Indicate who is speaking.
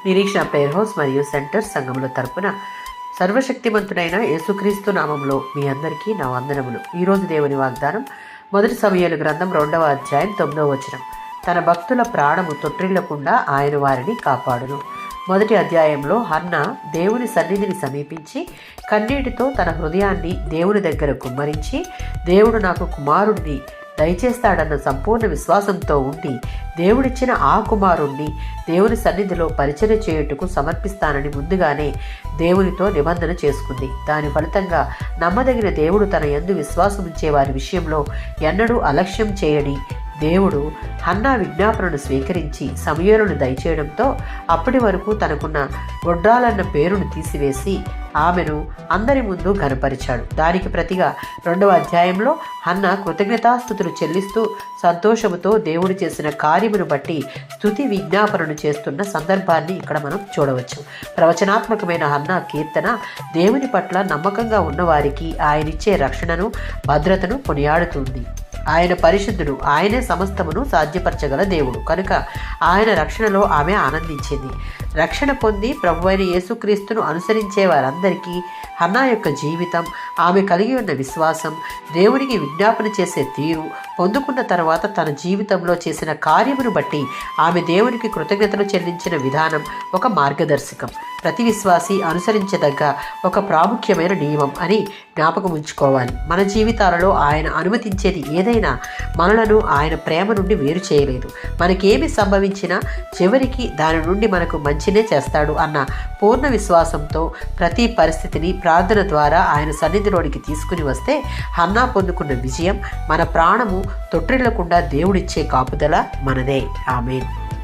Speaker 1: నిరీక్షణ prayer house మరియు centre సంఘముల తరపున సర్వశక్తిమంతుడైన యేసుక్రీస్తు నామంలో మీ అందరికీ నా వందనములు. ఈరోజు దేవుని వాగ్దానం మొదటి సమూయేలు గ్రంథం 2వ అధ్యాయం 9వ వచనం. తన భక్తుల ప్రాణము తొట్టిల్లకుండా ఆయన వారిని కాపాడును. మొదటి అధ్యాయంలో హన్నా దేవుని సన్నిధిని సమీపించి కన్నీటితో తన హృదయాన్ని దేవుని దగ్గర కుమ్మరించి, దేవుడు నాకు కుమారుడిని దయచేస్తాడన్న సంపూర్ణ విశ్వాసంతో ఉండి దేవుడిచ్చిన ఆ కుమారుణ్ణి దేవుని సన్నిధిలో పరిచర్య చేయుటకు సమర్పిస్తానని ముందుగానే దేవునితో నిబంధన చేసుకుంది. దాని ఫలితంగా నమ్మదగిన దేవుడు తన యందు విశ్వాసం ఉంచే వారి విషయంలో ఎన్నడూ అలక్ష్యం చేయని దేవుడు హన్నా విజ్ఞాపనను స్వీకరించి సమూయేలును దయచేయడంతో అప్పటి వరకు తనకున్న గొడ్రాలన్న పేరును తీసివేసి ఆమెను అందరి ముందు ఘనపరిచాడు. దానికి ప్రతిగా 2వ అధ్యాయంలో హన్నా కృతజ్ఞతాస్తుతులు చెల్లిస్తూ సంతోషముతో దేవుడు చేసిన కార్యమును బట్టి స్తుతి విజ్ఞాపనను చేస్తున్న సందర్భాన్ని ఇక్కడ మనం చూడవచ్చు. ప్రవచనాత్మకమైన హన్నా కీర్తన దేవుని పట్ల నమ్మకంగా ఉన్నవారికి ఆయనిచ్చే రక్షణను, భద్రతను కొనియాడుతుంది. ఆయన పరిశుద్ధుడు, ఆయనే సమస్తమును సాధ్యపరచగల దేవుడు కనుక ఆయన రక్షణలో ఆమె ఆనందించింది. రక్షణ పొంది ప్రభువైన యేసుక్రీస్తును అనుసరించే వారందరికీ హన్నా యొక్క జీవితం, ఆమె కలిగి ఉన్న విశ్వాసం, దేవునికి విజ్ఞాపన చేసే తీరు, పొందుకున్న తర్వాత తన జీవితంలో చేసిన కార్యమును బట్టి ఆమె దేవునికి కృతజ్ఞతలు చెల్లించిన విధానం ఒక మార్గదర్శకం. ప్రతి విశ్వాసి అనుసరించదగ్గ ఒక ప్రాముఖ్యమైన నియమం అని జ్ఞాపకం ఉంచుకోవాలి. మన జీవితాలలో ఆయన అనుమతించేది ఏదైనా మనలను ఆయన ప్రేమ నుండి వేరు చేయలేదు. మనకేమి సంభవించినా చివరికి దాని నుండి మనకు మంచినే చేస్తాడు అన్న పూర్ణ విశ్వాసంతో ప్రతి పరిస్థితిని ప్రార్థన ద్వారా ఆయన సన్నిధిలోనికి తీసుకుని వస్తే హన్నా పొందుకున్న విజయం, మన ప్రాణము తొట్టిల్లకుండా దేవుడిచ్చే కాపుదల మనదే. ఆమేన్.